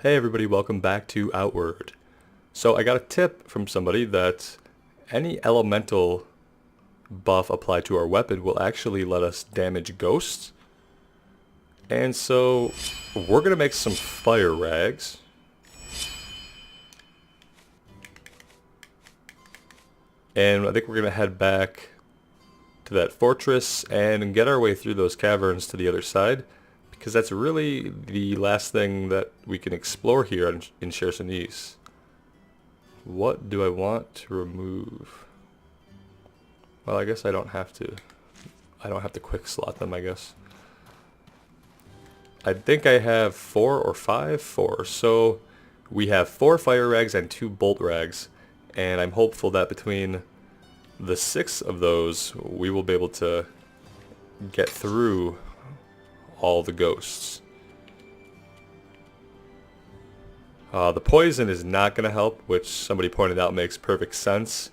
Hey everybody, welcome back to Outward. So I got a tip from somebody that any elemental buff applied to our weapon will actually let us damage ghosts. And so we're going to make some fire rags. And I think we're going to head back to that fortress and get our way through those caverns to the other side, because that's really the last thing that we can explore here in Chersonese. What do I want to remove? Well, I guess I don't have to. I don't have to quick slot them, I guess. I think I have 4 or 5? 4. So we have 4 fire rags and 2 bolt rags. And I'm hopeful that between the 6 of those, we will be able to get through all the ghosts. The poison is not going to help, which somebody pointed out makes perfect sense,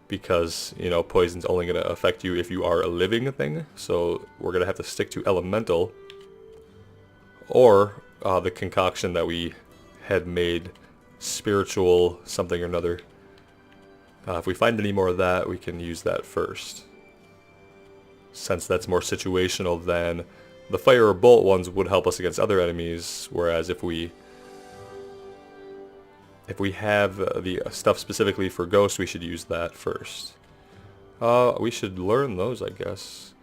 because, you know, poison's only going to affect you if you are a living thing. So we're going to have to stick to elemental, or the concoction that we had made, spiritual something or another. If we find any more of that, we can use that first, since that's more situational than the fire or bolt ones would help us against other enemies, whereas if we have the stuff specifically for ghosts, we should use that first. We should learn those, I guess.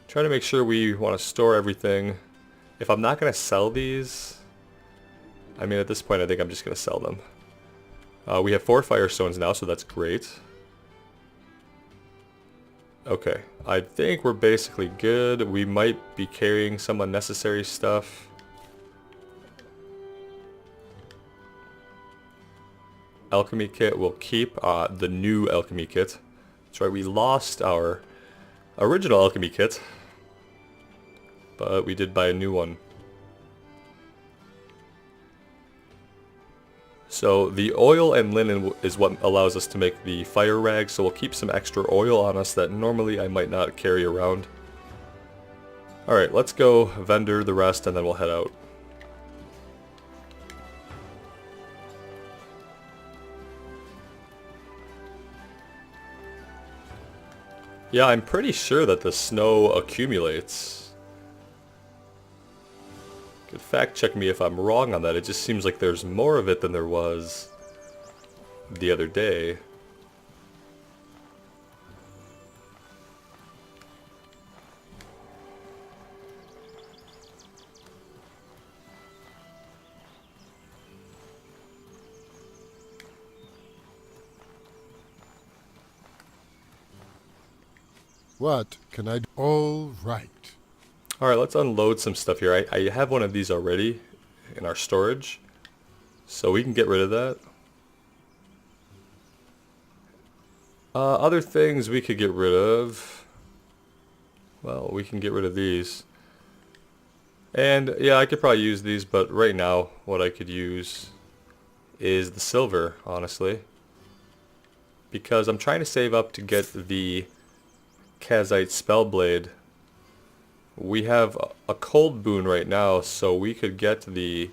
Try to make sure we want to store everything. If I'm not going to sell these, I mean, at this point I think I'm just going to sell them. We have 4 firestones now, so that's great. Okay, I think we're basically good. We might be carrying some unnecessary stuff. Alchemy kit will keep, the new alchemy kit. That's right, we lost our original alchemy kit, but we did buy a new one. So the oil and linen is what allows us to make the fire rags, so we'll keep some extra oil on us that normally I might not carry around. Alright, let's go vendor the rest and then we'll head out. Yeah, I'm pretty sure that the snow accumulates. Could fact check me if I'm wrong on that. It just seems like there's more of it than there was the other day. What can I do? All right. Alright, let's unload some stuff here. I have one of these already in our storage, so we can get rid of that. Other things we could get rid of. Well, we can get rid of these. And yeah, I could probably use these, but right now what I could use is the silver, honestly. Because I'm trying to save up to get the Kazite Spellblade. We have a cold boon right now, so we could get the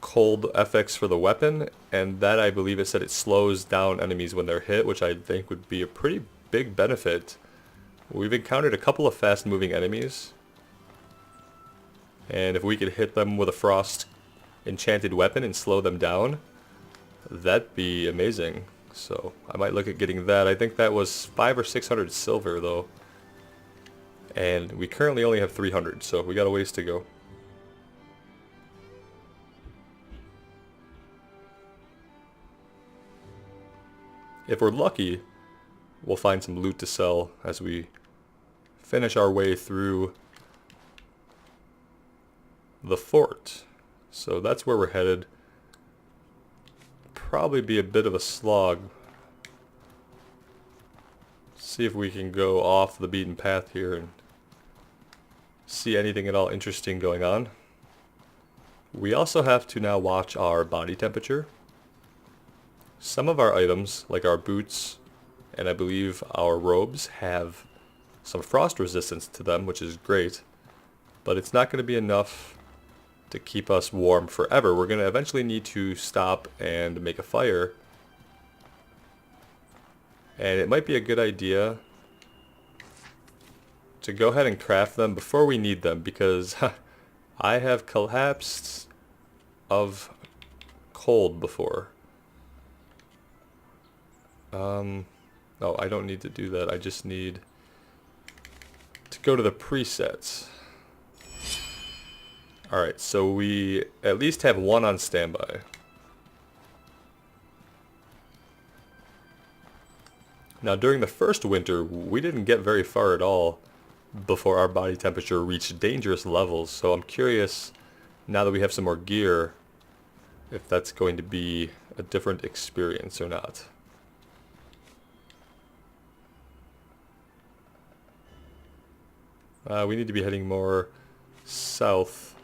cold FX for the weapon, and that, I believe it said, it slows down enemies when they're hit, which I think would be a pretty big benefit. We've encountered a couple of fast moving enemies, and if we could hit them with a frost enchanted weapon and slow them down, that'd be amazing. So I might look at getting that. I think that was 500 or 600 silver though. And we currently only have 300, so we got a ways to go. If we're lucky, we'll find some loot to sell as we finish our way through the fort. So that's where we're headed. Probably be a bit of a slog. See if we can go off the beaten path here and see anything at all interesting going on. We also have to now watch our body temperature. Some of our items, like our boots and I believe our robes, have some frost resistance to them, which is great, but it's not going to be enough to keep us warm forever. We're going to eventually need to stop and make a fire. And it might be a good idea to go ahead and craft them before we need them, because I have collapsed of cold before. Oh, I don't need to do that. I just need to go to the presets. Alright, so we at least have one on standby. Now, during the first winter, we didn't get very far at all before our body temperature reached dangerous levels, so I'm curious, now that we have some more gear, if that's going to be a different experience or not. We need to be heading more south,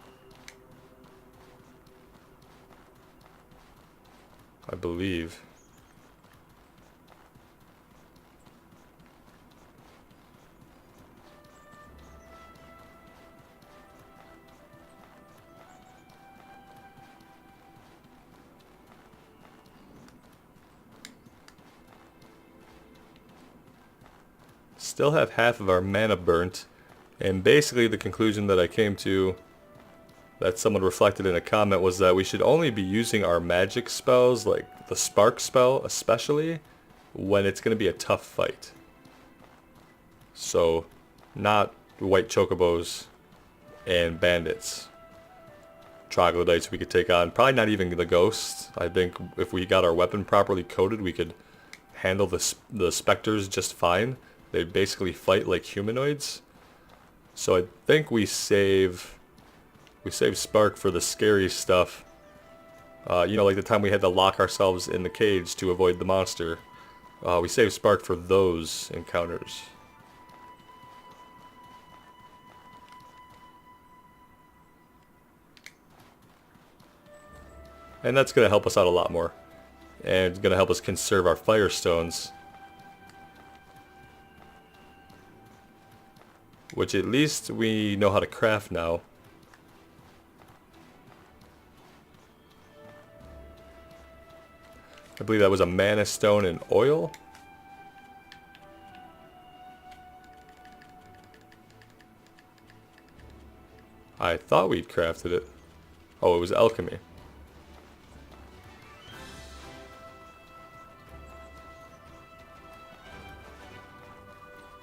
I believe. Still have half of our mana burnt, and basically the conclusion that I came to, that someone reflected in a comment, was that we should only be using our magic spells, like the spark spell especially, when it's going to be a tough fight. So, not white chocobos and bandits. Troglodytes we could take on, probably not even the ghosts. I think if we got our weapon properly coated, we could handle the specters just fine. They basically fight like humanoids. So I think we save Spark for the scary stuff. You know, like the time we had to lock ourselves in the cage to avoid the monster. We save Spark for those encounters. And that's going to help us out a lot more. And it's going to help us conserve our firestones. Which at least we know how to craft now. I believe that was a mana stone and oil. I thought we'd crafted it. Oh, it was alchemy.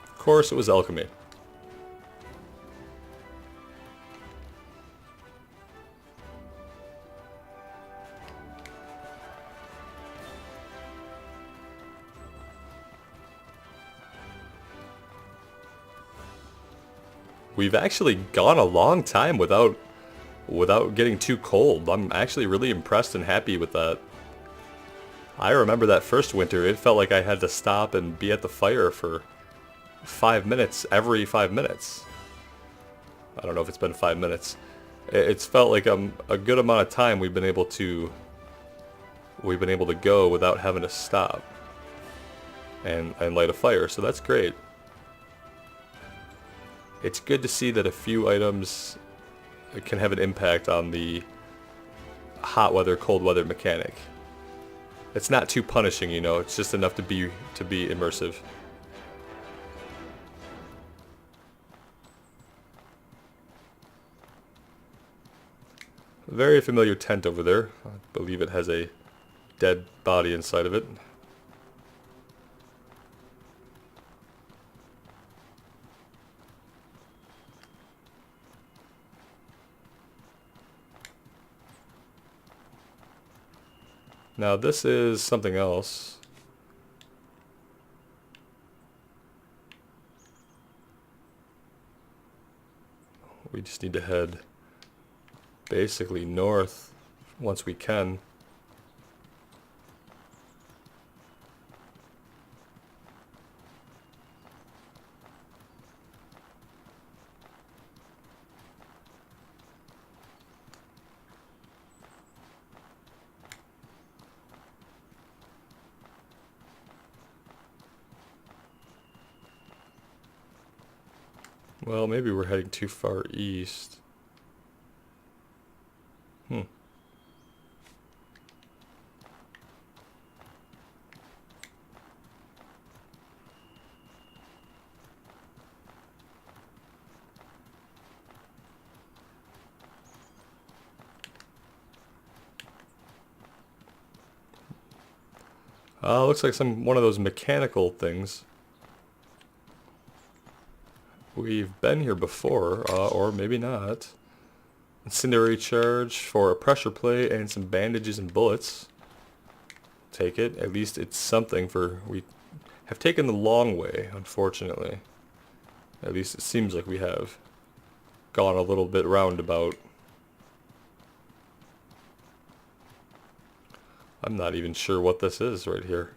Of course it was alchemy. We've actually gone a long time without getting too cold. I'm actually really impressed and happy with that. I remember that first winter, it felt like I had to stop and be at the fire for 5 minutes, every 5 minutes. I don't know if it's been 5 minutes. It's felt like a good amount of time we've been able to go without having to stop and light a fire, so that's great. It's good to see that a few items can have an impact on the hot weather, cold weather mechanic. It's not too punishing, you know, it's just enough to be immersive. Very familiar tent over there. I believe it has a dead body inside of it. Now this is something else. We just need to head basically north once we can. Well, maybe we're heading too far east. Looks like one of those mechanical things. We've been here before, or maybe not. Incendiary charge for a pressure plate and some bandages and bullets. Take it. At least it's something we have taken the long way, unfortunately. At least it seems like we have gone a little bit roundabout. I'm not even sure what this is right here.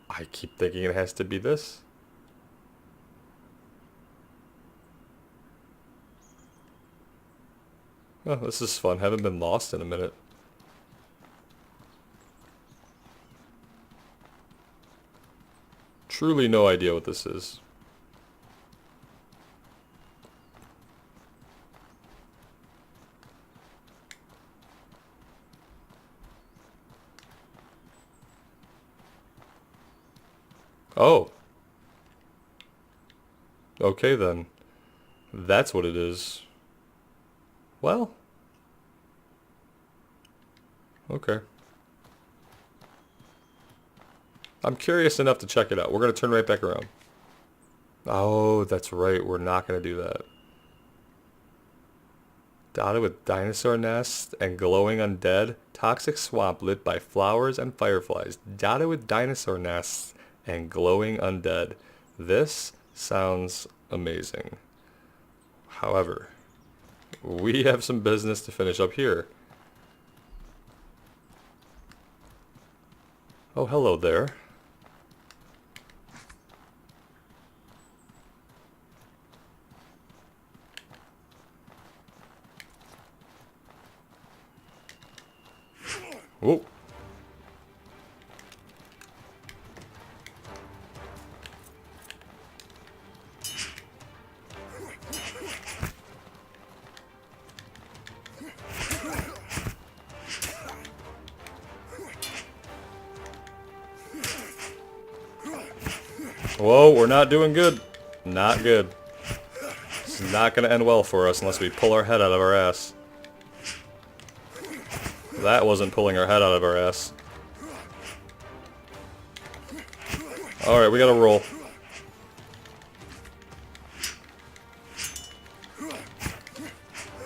I keep thinking it has to be this. Oh, this is fun. Haven't been lost in a minute. Truly no idea what this is. Oh. Okay then. That's what it is. Well. Okay. I'm curious enough to check it out. We're going to turn right back around. Oh, that's right. We're not going to do that. Dotted with dinosaur nests and glowing undead. Toxic swamp lit by flowers and fireflies. Dotted with dinosaur nests and glowing undead. This sounds amazing. However, we have some business to finish up here. Oh, hello there. Whoa. Whoa, we're not doing good. Not good. This is not going to end well for us unless we pull our head out of our ass. That wasn't pulling our head out of our ass. Alright, we gotta roll.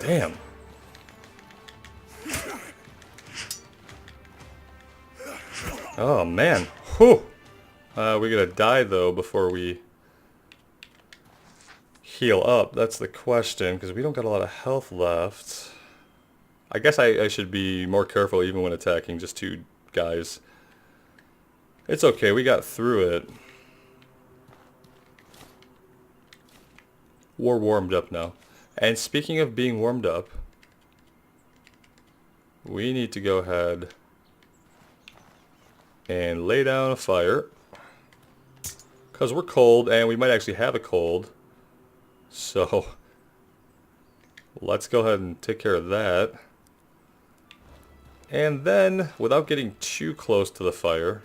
Damn. Oh, man. Whew. We gotta die, though, before we heal up. That's the question, because we don't got a lot of health left. I guess I should be more careful even when attacking just two guys. It's okay, we got through it. We're warmed up now. And speaking of being warmed up, we need to go ahead and lay down a fire. Because we're cold, and we might actually have a cold. So, let's go ahead and take care of that. And then, without getting too close to the fire,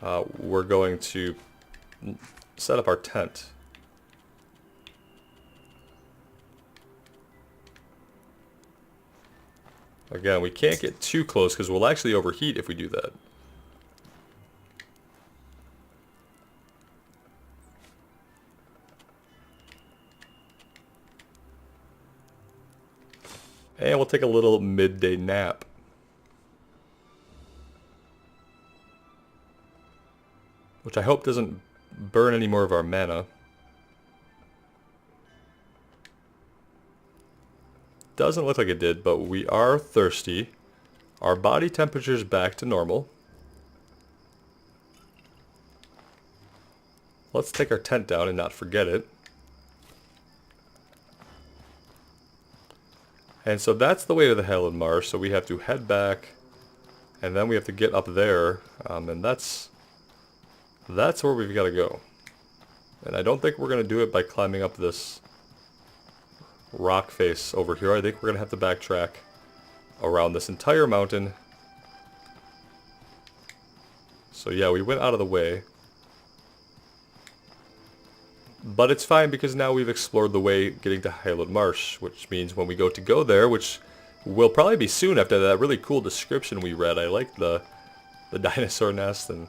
we're going to set up our tent. Again, we can't get too close because we'll actually overheat if we do that. And we'll take a little midday nap. Which I hope doesn't burn any more of our mana. Doesn't look like it did, but we are thirsty. Our body temperature's back to normal. Let's take our tent down and not forget it. And so that's the way to the Howling Marsh, so we have to head back, and then we have to get up there, and that's where we've got to go. And I don't think we're going to do it by climbing up this rock face over here. I think we're going to have to backtrack around this entire mountain. So yeah, we went out of the way. But it's fine because now we've explored the way getting to Highland Marsh, which means when we go there, which will probably be soon after that really cool description we read. I like the dinosaur nest, and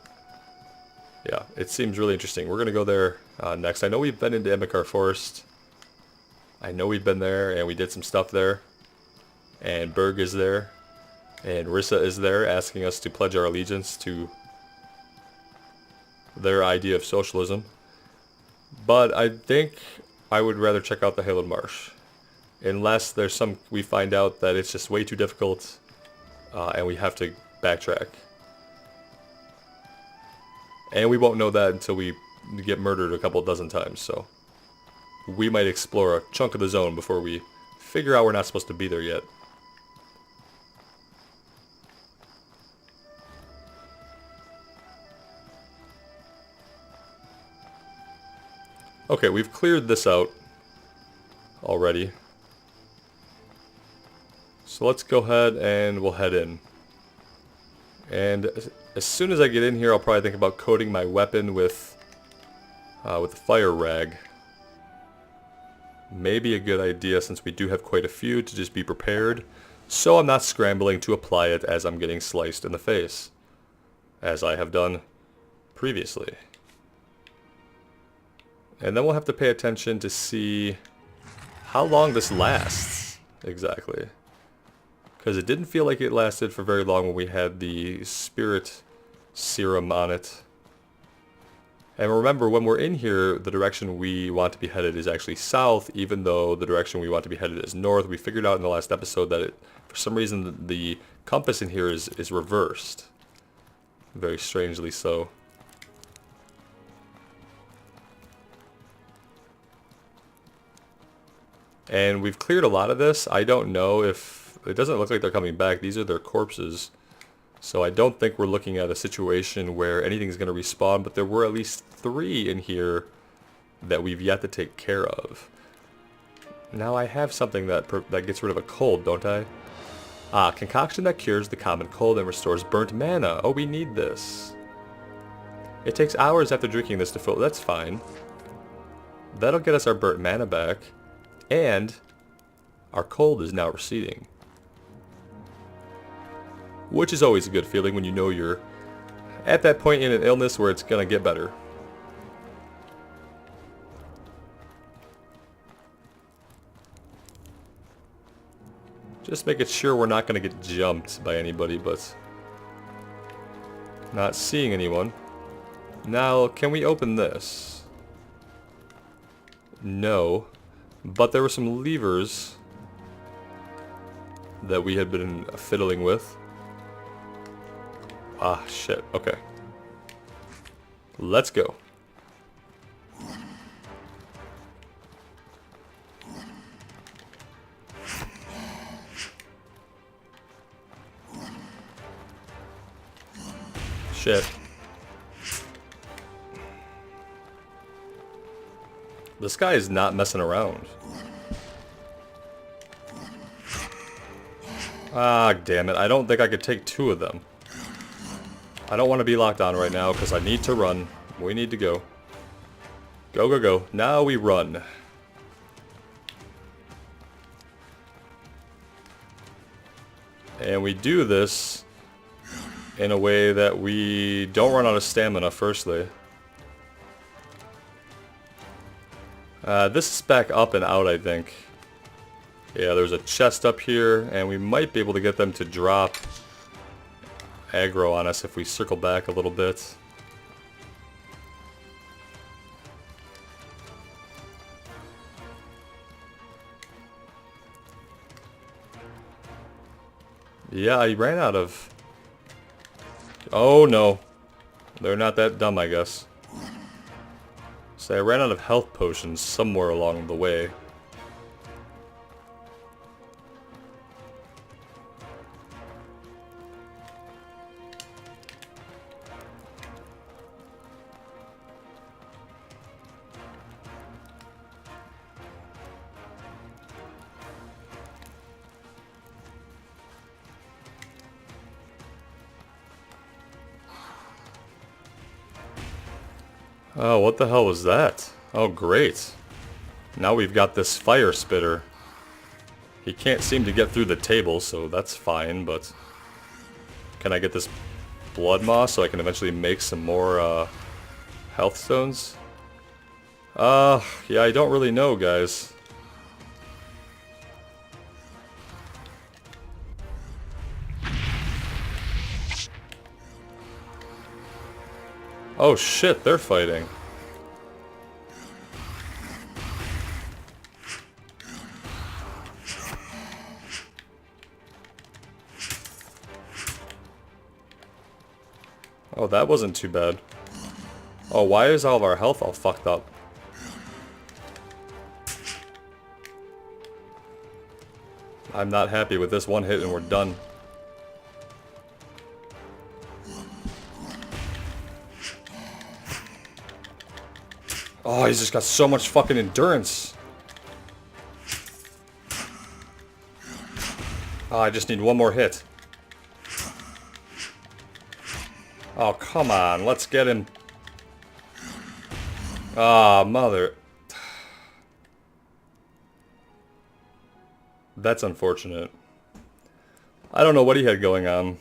yeah, it seems really interesting. We're going to go there next. I know we've been into Emekar Forest. I know we've been there, and we did some stuff there. And Berg is there. And Rissa is there, asking us to pledge our allegiance to their idea of socialism. But I think I would rather check out the Highland Marsh. Unless there's we find out that it's just way too difficult, and we have to backtrack. And we won't know that until we get murdered a couple dozen times, so we might explore a chunk of the zone before we figure out we're not supposed to be there yet. Okay, we've cleared this out already. So let's go ahead and we'll head in. And as soon as I get in here, I'll probably think about coating my weapon with the fire rag. Maybe a good idea, since we do have quite a few, to just be prepared, so I'm not scrambling to apply it as I'm getting sliced in the face, as I have done previously. And then we'll have to pay attention to see how long this lasts, exactly. Because it didn't feel like it lasted for very long when we had the spirit serum on it. And remember, when we're in here, the direction we want to be headed is actually south, even though the direction we want to be headed is north. We figured out in the last episode that for some reason the compass in here is reversed. Very strangely so. And we've cleared a lot of this. I don't know if... It doesn't look like they're coming back. These are their corpses. So I don't think we're looking at a situation where anything's going to respawn, but there were at least 3 in here that we've yet to take care of. Now I have something that gets rid of a cold, don't I? Ah, concoction that cures the common cold and restores burnt mana. Oh, we need this. It takes hours after drinking this to fill... That's fine. That'll get us our burnt mana back. And our cold is now receding. Which is always a good feeling when you know you're at that point in an illness where it's going to get better. Just making sure we're not going to get jumped by anybody, but not seeing anyone. Now, can we open this? No. But there were some levers that we had been fiddling with. Ah, shit. Okay. Let's go. Shit. This guy is not messing around. Ah, damn it. I don't think I could take 2 of them. I don't want to be locked on right now because I need to run. We need to go. Go, go, go. Now we run. And we do this in a way that we don't run out of stamina, firstly. This is back up and out, I think. Yeah, there's a chest up here, and we might be able to get them to drop aggro on us if we circle back a little bit. Yeah, I ran out of... Oh no. They're not that dumb, I guess. So I ran out of health potions somewhere along the way. Oh, what the hell was that? Oh, great. Now we've got this fire spitter. He can't seem to get through the table, so that's fine, but... Can I get this blood moss so I can eventually make some more, health stones? Yeah, I don't really know, guys. Oh shit, they're fighting. Oh, that wasn't too bad. Oh, why is all of our health all fucked up? I'm not happy with this one hit and we're done. Oh, he's just got so much fucking endurance. Oh, I just need one more hit. Oh, come on. Let's get him. Ah, mother. That's unfortunate. I don't know what he had going on.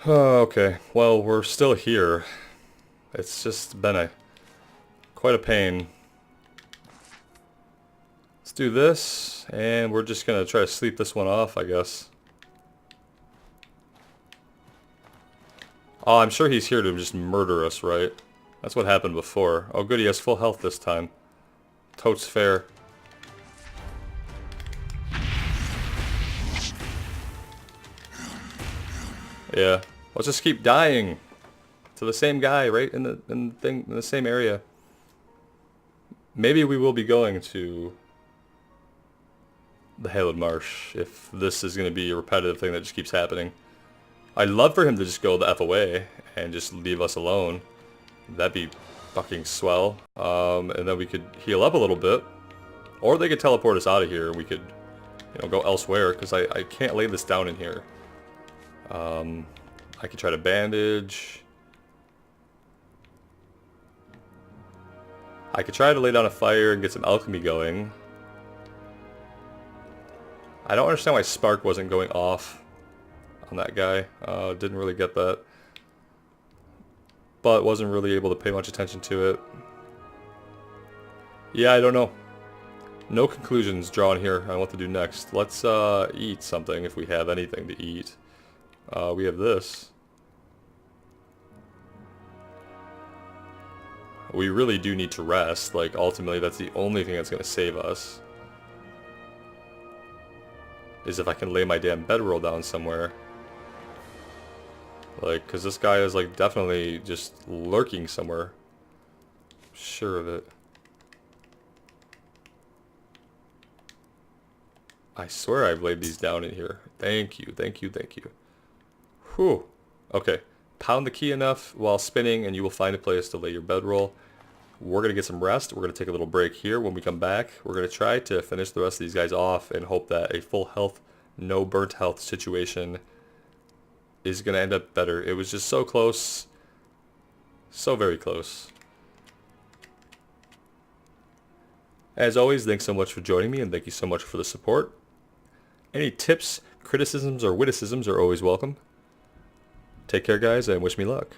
Okay, well, we're still here. It's just been quite a pain. Let's do this, and we're just gonna try to sleep this one off, I guess. Oh, I'm sure he's here to just murder us, right? That's what happened before. Oh good, he has full health this time. Totes fair. Yeah, let's just keep dying to the same guy, right? In the same area. Maybe we will be going to the Haled Marsh if this is going to be a repetitive thing that just keeps happening. I'd love for him to just go the F away and just leave us alone. That'd be fucking swell. And then we could heal up a little bit. Or they could teleport us out of here and we could, you know, go elsewhere, because I can't lay this down in here. I could try to bandage. I could try to lay down a fire and get some alchemy going. I don't understand why Spark wasn't going off on that guy. Didn't really get that. But wasn't really able to pay much attention to it. Yeah, I don't know. No conclusions drawn here on what to do next. Let's eat something if we have anything to eat. We have this. We really do need to rest. Like, ultimately, that's the only thing that's going to save us. Is if I can lay my damn bedroll down somewhere. Like, because this guy is, like, definitely just lurking somewhere. Sure of it. I swear I've laid these down in here. Thank you, thank you, thank you. Whew. Okay. Pound the key enough while spinning and you will find a place to lay your bedroll. We're going to get some rest. We're going to take a little break here. When we come back, we're going to try to finish the rest of these guys off and hope that a full health, no burnt health situation is going to end up better. It was just so close. So very close. As always, thanks so much for joining me and thank you so much for the support. Any tips, criticisms, or witticisms are always welcome. Take care, guys, and wish me luck.